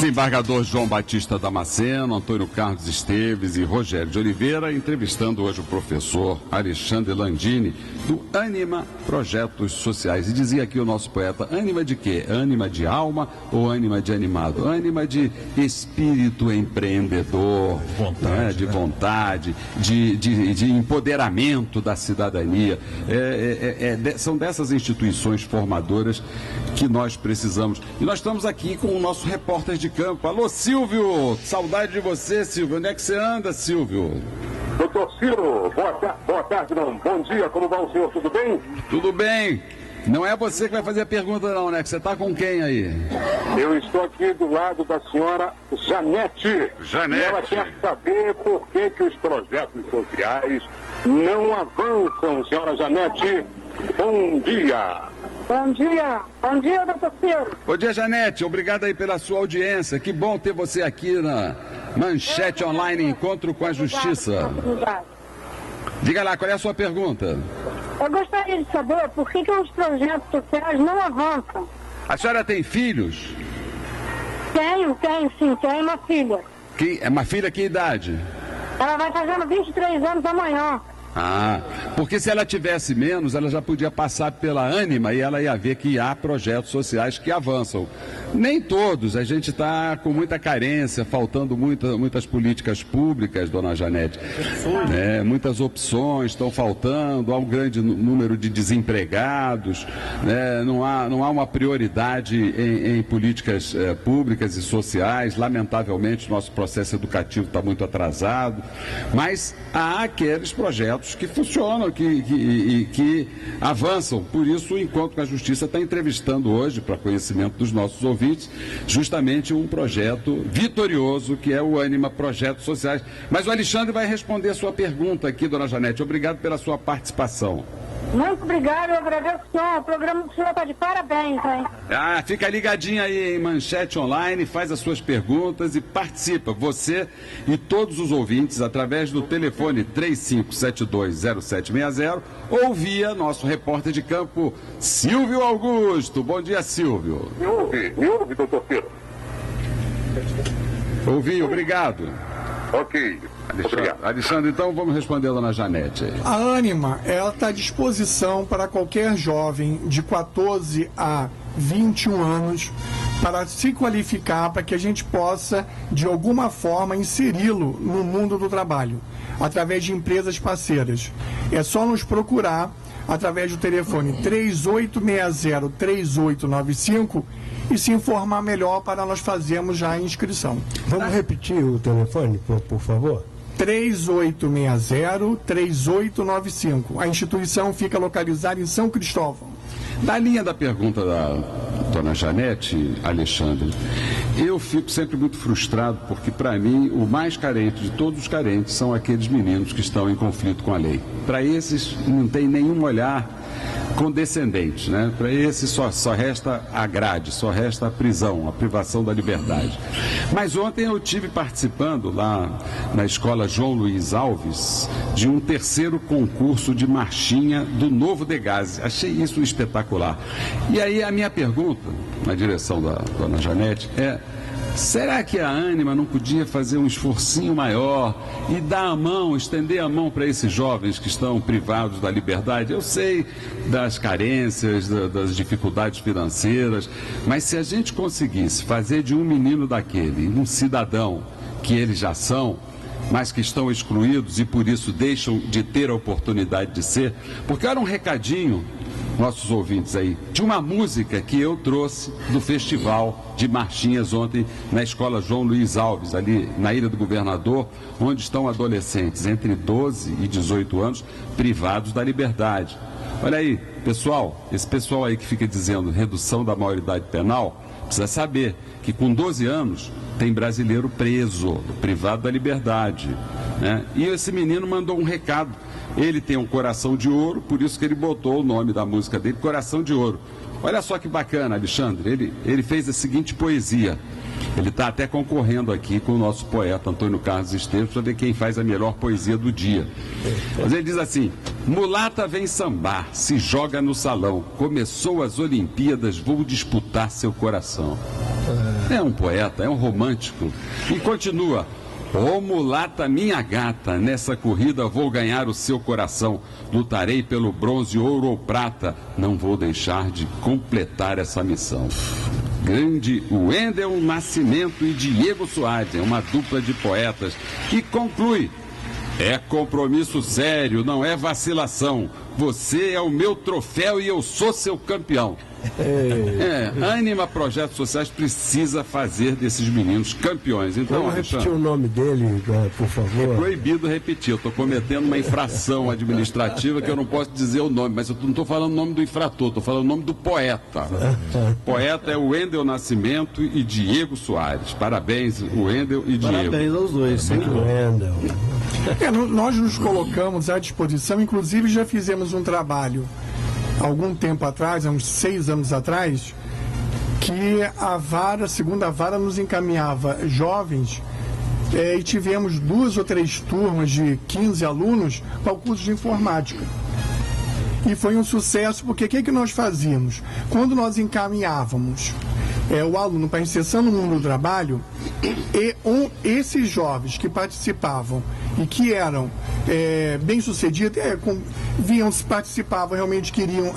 Desembargador João Batista Damasceno, Antônio Carlos Esteves e Rogério de Oliveira, entrevistando hoje o professor Alexandre Landini, do Ânima Projetos Sociais. E dizia aqui o nosso poeta, ânima de quê? Ânima de alma ou ânima de animado? Ânima de espírito empreendedor, vontade, de vontade, de empoderamento da cidadania. São dessas instituições formadoras que nós precisamos. E nós estamos aqui com o nosso repórter de campo. Alô, Silvio! Saudade de você, Silvio. Onde é que você anda, Silvio? Doutor Ciro, boa tarde, não. Bom dia, como vai o senhor? Tudo bem? Tudo bem. Não é você que vai fazer a pergunta, não, né? Que você está com quem aí? Eu estou aqui do lado da senhora Janete. Janete. E ela quer saber por que os projetos sociais não avançam, senhora Janete. Bom dia. Bom dia, doutor Ciro. Bom dia, Janete. Obrigado aí pela sua audiência. Que bom ter você aqui na Manchete Online Encontro com a Justiça. Diga lá, qual é a sua pergunta? Eu gostaria de saber por que os projetos sociais não avançam. A senhora tem filhos? Tenho uma filha. É uma filha que idade? Ela vai fazendo 23 anos amanhã. Ah, porque se ela tivesse menos, ela já podia passar pela Ânima e ela ia ver que há projetos sociais que avançam. Nem todos, a gente está com muita carência, faltando muitas políticas públicas, dona Janete. Muitas opções estão faltando, há um grande número de desempregados, não há uma prioridade em políticas públicas e sociais. Lamentavelmente, o nosso processo educativo está muito atrasado, mas há aqueles projetos que funcionam, que avançam. Por isso, o Encontro com a Justiça está entrevistando hoje, para conhecimento dos nossos ouvintes, justamente um projeto vitorioso, que é o Ânima Projetos Sociais. Mas o Alexandre vai responder a sua pergunta aqui, dona Janete. Obrigado pela sua participação. Muito obrigado, eu agradeço o senhor. O programa do senhor está de parabéns, hein? Ah, fica ligadinho aí em Manchete Online, faz as suas perguntas e participa, você e todos os ouvintes, através do telefone 35720760 ou via nosso repórter de campo, Silvio Augusto. Bom dia, Silvio. Me ouve, doutor Ciro. Ouvi, obrigado. Ok. Alexandre, então vamos responder a dona Janete aí. A Ânima, ela está à disposição para qualquer jovem de 14 a 21 anos para se qualificar, para que a gente possa, de alguma forma, inseri-lo no mundo do trabalho, através de empresas parceiras. É só nos procurar através do telefone 3860-3895 e se informar melhor para nós fazermos já a inscrição. Vamos repetir o telefone, por favor? 3860-3895. A instituição fica localizada em São Cristóvão. Na linha da pergunta da dona Janete, Alexandre, eu fico sempre muito frustrado porque, para mim, o mais carente de todos os carentes são aqueles meninos que estão em conflito com a lei. Para esses não tem nenhum olhar condescendente, né? Para esses só resta a grade, só resta a prisão, a privação da liberdade. Mas ontem eu tive participando lá na escola João Luiz Alves de um terceiro concurso de marchinha do Novo Degase. Achei isso espetacular. E aí a minha pergunta, na direção da dona Janete, é: será que a Ânima não podia fazer um esforcinho maior e dar a mão, estender a mão para esses jovens que estão privados da liberdade? Eu sei das carências, das dificuldades financeiras, mas se a gente conseguisse fazer de um menino daquele um cidadão que eles já são, mas que estão excluídos e por isso deixam de ter a oportunidade de ser, porque era um recadinho, nossos ouvintes aí, de uma música que eu trouxe do festival de marchinhas ontem na escola João Luiz Alves, ali na Ilha do Governador, onde estão adolescentes entre 12 e 18 anos privados da liberdade. Olha aí, pessoal, esse pessoal aí que fica dizendo redução da maioridade penal, precisa saber que com 12 anos tem brasileiro preso, privado da liberdade, né? E esse menino mandou um recado. Ele tem um coração de ouro, por isso que ele botou o nome da música dele, Coração de Ouro. Olha só que bacana, Alexandre, ele fez a seguinte poesia. Ele está até concorrendo aqui com o nosso poeta Antônio Carlos Esteves para ver quem faz a melhor poesia do dia. Mas ele diz assim: mulata vem sambar, se joga no salão, começou as Olimpíadas, vou disputar seu coração. É um poeta, é um romântico. E continua: ô mulata minha gata, nessa corrida vou ganhar o seu coração. Lutarei pelo bronze, ouro ou prata, não vou deixar de completar essa missão. Grande Wendel Nascimento e Diego Soares, é uma dupla de poetas que conclui: é compromisso sério, não é vacilação. Você é o meu troféu e eu sou seu campeão. Ânima Projetos Sociais precisa fazer desses meninos campeões. Então, vamos repetir o nome dele, por favor. É proibido repetir. Eu estou cometendo uma infração administrativa que eu não posso dizer o nome, mas eu não estou falando o nome do infrator, estou falando o nome do poeta. O poeta é o Wendel Nascimento e Diego Soares. Parabéns, Wendel e Diego. Parabéns aos dois, sem Wendel. Nós nos colocamos à disposição, inclusive já fizemos um trabalho algum tempo atrás, há uns 6 anos atrás, que a segunda vara nos encaminhava jovens e tivemos 2 ou 3 turmas de 15 alunos para o curso de informática. E foi um sucesso, porque o que nós fazíamos? Quando nós encaminhávamos o aluno para inserção no mundo do trabalho, esses jovens que participavam e que eram bem-sucedidos, participavam, realmente queriam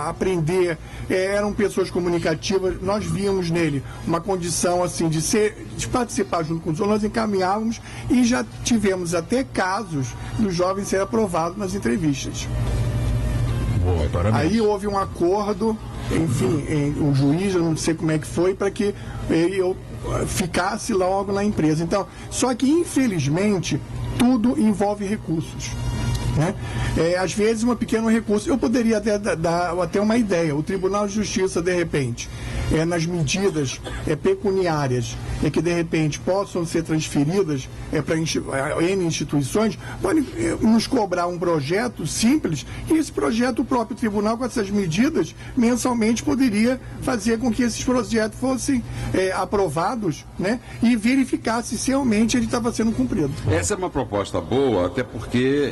aprender, eram pessoas comunicativas, nós víamos nele uma condição assim de participar junto com os outros, nós encaminhávamos e já tivemos até casos dos jovens serem aprovados nas entrevistas. Boa, parabéns. Aí houve um acordo, enfim, o juiz, eu não sei como é que foi, para que eu ficasse logo na empresa. Então, só que infelizmente tudo envolve recursos, né? Às vezes um pequeno recurso, eu poderia até dar até uma ideia, o Tribunal de Justiça, de repente, nas medidas pecuniárias que de repente possam ser transferidas para N instituições, podem nos cobrar um projeto simples, e esse projeto o próprio tribunal, com essas medidas, mensalmente poderia fazer com que esses projetos fossem aprovados, né, e verificasse se realmente ele estava sendo cumprido. Essa é uma proposta boa, até porque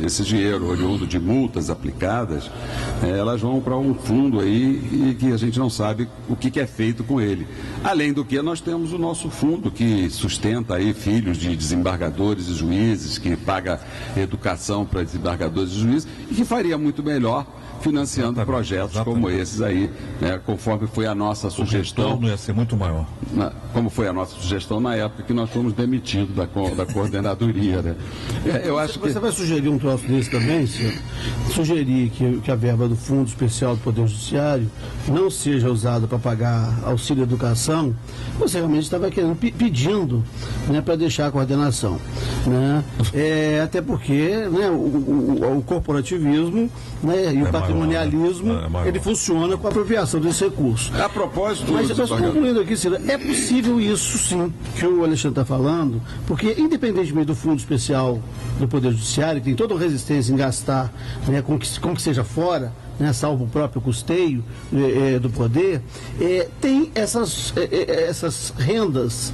esse dinheiro oriundo de multas aplicadas, elas vão para um fundo aí e que a gente não sabe o que é feito com ele. Além do que, nós temos o nosso fundo que sustenta aí filhos de desembargadores e juízes, que paga educação para desembargadores e juízes, e que faria muito melhor financiando projetos como esses aí, né, conforme foi a nossa sugestão. O retorno ia ser muito maior. Como foi a nossa sugestão na época que nós fomos demitidos da coordenadoria, né? Eu acho Você vai sugerir um troço desse também, senhor? Sugerir que a verba do Fundo Especial do Poder Judiciário não seja usada para pagar auxílio educação, você realmente estava pedindo, né, para deixar a coordenação, né? Até porque, né, o corporativismo, né, e o patrimonialismo, ele funciona com a apropriação desse recurso. A propósito... Mas concluindo aqui, Cira, é possível isso sim, que o Alexandre está falando, porque independentemente do Fundo Especial do Poder Judiciário, que tem toda a resistência em gastar, né, com que seja fora, né, salvo o próprio custeio do poder, tem essas rendas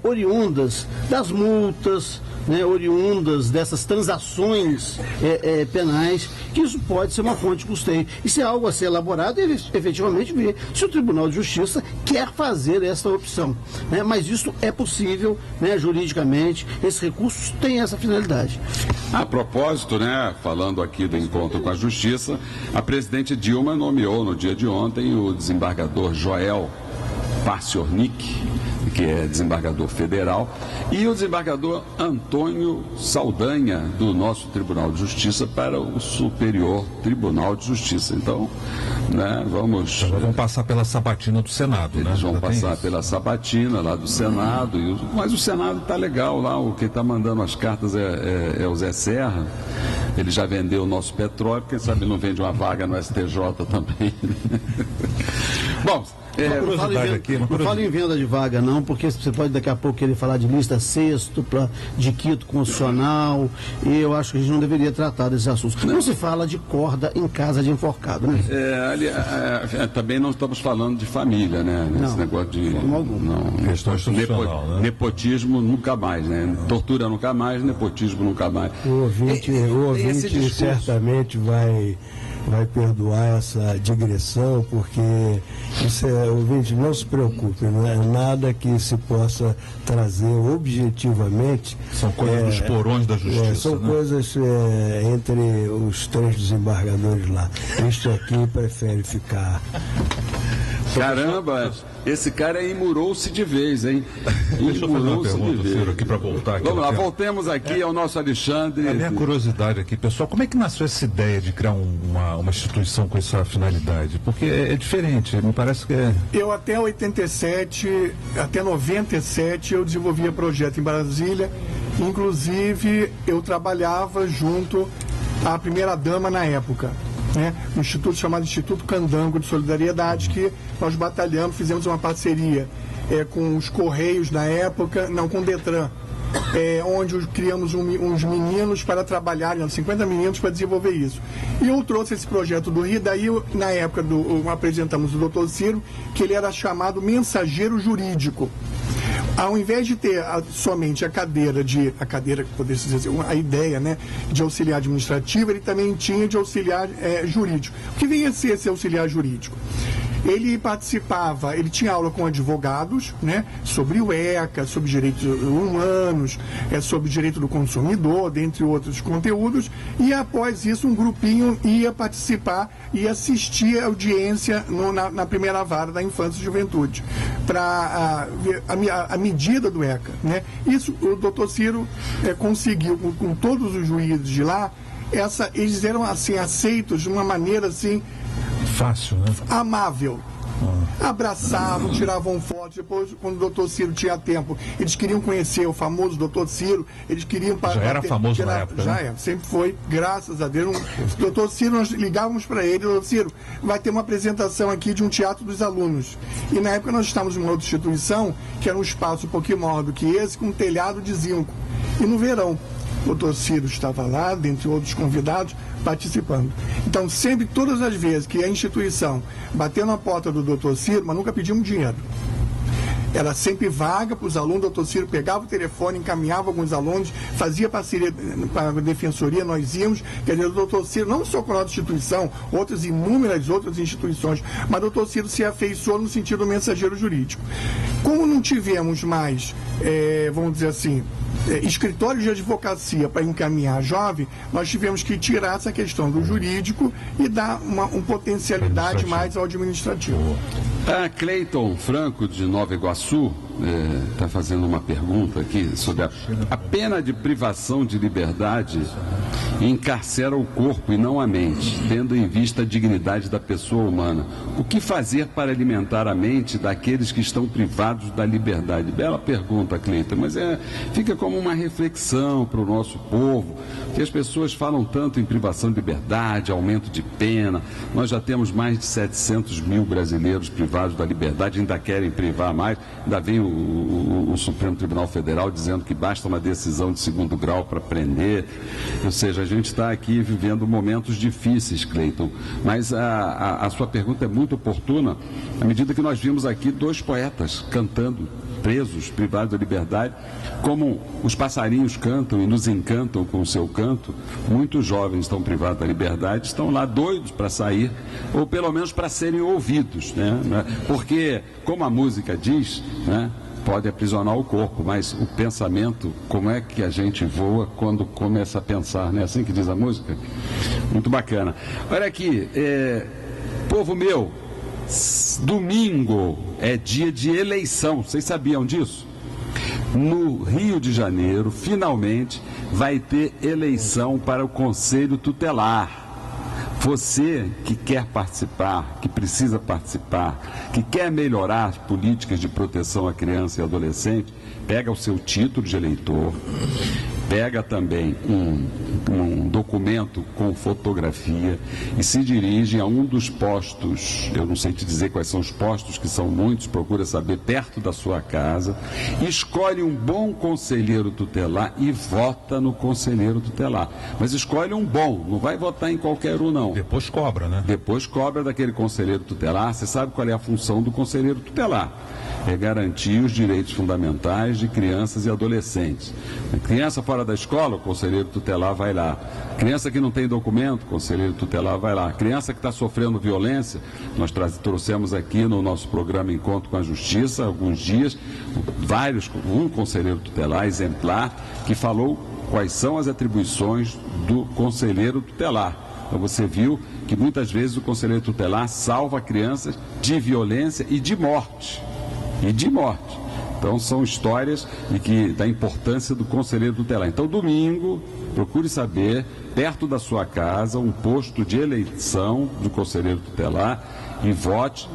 oriundas das multas, né, oriundas dessas transações penais, que isso pode ser uma fonte de custeio. Isso é algo a ser elaborado e efetivamente ver se o Tribunal de Justiça quer fazer essa opção, né? Mas isso é possível, né, juridicamente, esses recursos têm essa finalidade. A propósito, né, falando aqui do encontro com a Justiça, a presidente Dilma nomeou no dia de ontem o desembargador Joel Parciornik, que é desembargador federal, e o desembargador Antônio Saldanha, do nosso Tribunal de Justiça, para o Superior Tribunal de Justiça. Então, né, vamos passar pela sabatina do Senado, eles, né? Vão passar pela sabatina lá do Senado, mas o Senado está legal lá, quem está mandando as cartas é o Zé Serra. Ele já vendeu o nosso petróleo, quem sabe não vende uma vaga no STJ também. Bom, não fala em venda de vaga não, porque você pode daqui a pouco querer falar de lista sextupla, de quinto constitucional, e eu acho que a gente não deveria tratar desses assuntos. Não se fala de corda em casa de enforcado, né? Também não estamos falando de família, né? Nesse negócio de questão institucional, né? Nepotismo nunca mais, né? Tortura nunca mais, nepotismo nunca mais. O ouvinte certamente vai vai perdoar essa digressão, porque isso ouvinte, não se preocupe, não é nada que se possa trazer objetivamente. São coisas dos porões da justiça. São coisas entre os 3 desembargadores lá. Este aqui prefere ficar. Caramba, esse cara imurou-se de vez, hein? Deixa eu fazer uma pergunta, Ciro, aqui para voltar. Aqui Vamos lá, voltemos aqui ao nosso Alexandre. A minha curiosidade aqui, pessoal, como é que nasceu essa ideia de criar uma instituição com essa finalidade? Porque é diferente, me parece que é... Eu até 87, até 97, eu desenvolvia projeto em Brasília. Inclusive, eu trabalhava junto à primeira-dama na época. Um instituto chamado Instituto Candango de Solidariedade, que nós batalhamos, fizemos uma parceria com os Correios na época, não, com o Detran, onde criamos uns meninos para trabalharem, 50 meninos para desenvolver isso. E eu trouxe esse projeto do Rio, daí na época apresentamos o Dr. Ciro, que ele era chamado mensageiro jurídico. Ao invés de ter somente a cadeira, poderia dizer, a ideia, né, de auxiliar administrativo, ele também tinha de auxiliar jurídico. O que vinha a ser esse auxiliar jurídico? Ele participava, ele tinha aula com advogados, né, sobre o ECA, sobre direitos humanos, sobre direito do consumidor, dentre outros conteúdos, e após isso um grupinho ia participar e assistir a audiência na primeira vara da infância e juventude, para a medida do ECA, né. Isso o doutor Ciro conseguiu, com todos os juízes de lá, eles eram assim aceitos de uma maneira assim, fácil, né? Amável. Abraçavam, tiravam fotos. Depois, quando o doutor Ciro tinha tempo, eles queriam conhecer o famoso doutor Ciro, eles queriam... Já era famoso na época, já né? sempre foi, graças a Deus. O doutor Ciro, nós ligávamos para ele, doutor Ciro, vai ter uma apresentação aqui de um teatro dos alunos. E na época nós estávamos em uma outra instituição, que era um espaço um pouquinho maior do que esse, com um telhado de zinco. E no verão, o doutor Ciro estava lá, dentre outros convidados, participando. Então, sempre, todas as vezes que a instituição bateu na porta do doutor Ciro, mas nunca pedimos dinheiro. Era sempre vaga para os alunos, o doutor Ciro pegava o telefone, encaminhava alguns alunos, fazia parceria para a defensoria, nós íamos, quer dizer, o doutor Ciro, não só com a nossa instituição, inúmeras outras instituições, mas o doutor Ciro se afeiçoou no sentido do mensageiro jurídico. Como não tivemos mais, vamos dizer assim, escritórios de advocacia para encaminhar jovem, nós tivemos que tirar essa questão do jurídico e dar uma potencialidade mais ao administrativo. A Cleiton Franco, de Nova Iguaçu, está fazendo uma pergunta aqui sobre a pena de privação de liberdade encarcera o corpo e não a mente, tendo em vista a dignidade da pessoa humana. O que fazer para alimentar a mente daqueles que estão privados da liberdade? Bela pergunta, Cleiton, mas fica como uma reflexão para o nosso povo, que as pessoas falam tanto em privação de liberdade, aumento de pena. Nós já temos mais de 700 mil brasileiros privados da liberdade, ainda querem privar mais, ainda vem o Supremo Tribunal Federal dizendo que basta uma decisão de segundo grau para prender. Ou seja, a gente está aqui vivendo momentos difíceis, Cleiton, mas a sua pergunta é muito oportuna, à medida que nós vimos aqui 2 poetas cantando, presos, privados da liberdade, como os passarinhos cantam e nos encantam com o seu canto. Muitos jovens estão privados da liberdade, estão lá doidos para sair, ou pelo menos para serem ouvidos, né? Porque, como a música diz, né, pode aprisionar o corpo, mas o pensamento, como é que a gente voa quando começa a pensar, né? Assim que diz a música? Muito bacana. Olha aqui, povo meu, domingo é dia de eleição, vocês sabiam disso? No Rio de Janeiro, finalmente, vai ter eleição para o Conselho Tutelar. Você que quer participar, que precisa participar, que quer melhorar as políticas de proteção à criança e adolescente, pega o seu título de eleitor, pega também um documento com fotografia e se dirige a um dos postos, eu não sei te dizer quais são os postos, que são muitos, procura saber, perto da sua casa, escolhe um bom conselheiro tutelar e vota no conselheiro tutelar. Mas escolhe um bom, não vai votar em qualquer um, não. Depois cobra, né? Depois cobra daquele conselheiro tutelar. Você sabe qual é a função do conselheiro tutelar? É garantir os direitos fundamentais de crianças e adolescentes. A criança pode fora da escola, o conselheiro tutelar vai lá. Criança que não tem documento, o conselheiro tutelar vai lá. Criança que está sofrendo violência, nós trouxemos aqui no nosso programa Encontro com a Justiça, há alguns dias, um conselheiro tutelar exemplar, que falou quais são as atribuições do conselheiro tutelar. Então você viu que muitas vezes o conselheiro tutelar salva crianças de violência e de morte. Então são histórias da importância do conselheiro tutelar. Então domingo, procure saber, perto da sua casa, um posto de eleição do conselheiro tutelar e vote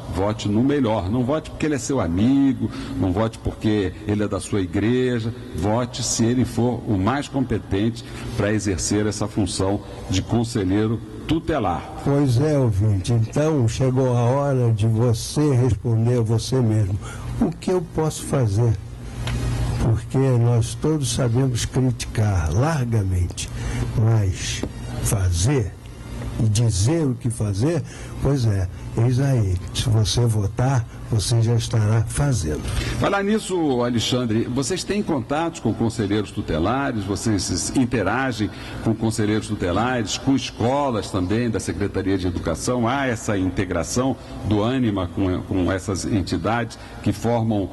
no melhor. Não vote porque ele é seu amigo, não vote porque ele é da sua igreja, vote se ele for o mais competente para exercer essa função de conselheiro tutelar. Pois é, ouvinte, então chegou a hora de você responder a você mesmo. O que eu posso fazer? Porque nós todos sabemos criticar largamente, mas fazer e dizer o que fazer, pois é, eis aí, se você votar, você já estará fazendo. Falar nisso, Alexandre, vocês têm contatos com conselheiros tutelares, vocês interagem com conselheiros tutelares, com escolas também da Secretaria de Educação, há essa integração do ânima com essas entidades que formam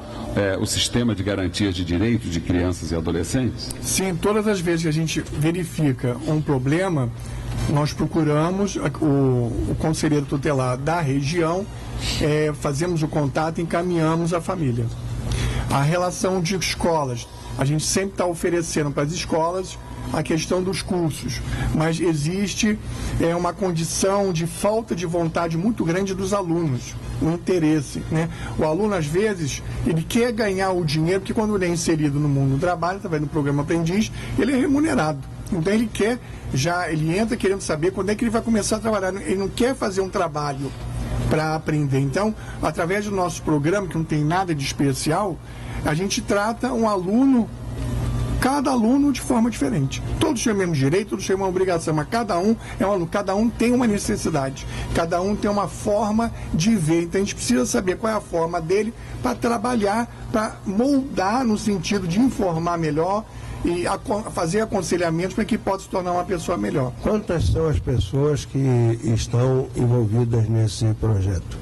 o sistema de garantias de direitos de crianças e adolescentes? Sim, todas as vezes que a gente verifica um problema, nós procuramos o conselheiro tutelar da região, fazemos o contato e encaminhamos a família. A relação de escolas, a gente sempre está oferecendo para as escolas a questão dos cursos, mas existe uma condição de falta de vontade muito grande dos alunos, o interesse, né? O aluno, às vezes, ele quer ganhar o dinheiro, porque quando ele é inserido no mundo do trabalho, através do programa Aprendiz, ele é remunerado. Então ele ele entra querendo saber quando é que ele vai começar a trabalhar. Ele não quer fazer um trabalho para aprender. Então, através do nosso programa, que não tem nada de especial, a gente trata cada aluno de forma diferente. Todos têm o mesmo direito, todos têm uma obrigação, mas cada um é um aluno, cada um tem uma necessidade, cada um tem uma forma de ver. Então a gente precisa saber qual é a forma dele para trabalhar, para moldar no sentido de informar melhor e fazer aconselhamentos para que possa se tornar uma pessoa melhor. Quantas são as pessoas que estão envolvidas nesse projeto?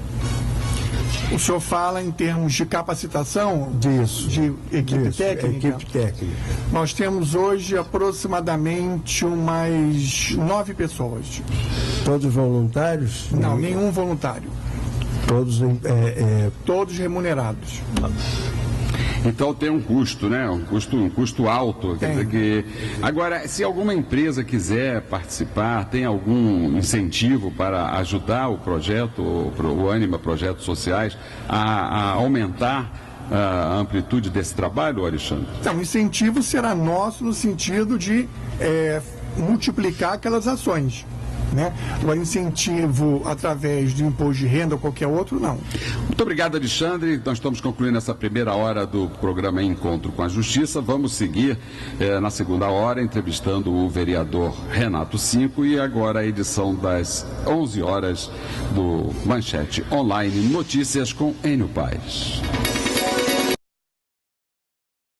O senhor fala em termos de capacitação? Disso. De equipe técnica? Equipe técnica. Nós temos hoje aproximadamente umas 9 pessoas. Todos voluntários? Não, nenhum voluntário. Todos Todos remunerados. Então tem um custo, né? Um custo alto. Quer dizer que... Agora, se alguma empresa quiser participar, tem algum incentivo para ajudar o projeto, o Ânima Projetos Sociais, a aumentar a amplitude desse trabalho, Alexandre? Então, o incentivo será nosso no sentido de multiplicar aquelas ações. Né? Agora, incentivo através do imposto de renda ou qualquer outro, não. Muito obrigado, Alexandre. Nós estamos concluindo essa primeira hora do programa Encontro com a Justiça. Vamos seguir na segunda hora, entrevistando o vereador Renato Cinco, e agora a edição das 11 horas do Manchete Online Notícias com Enio Paes.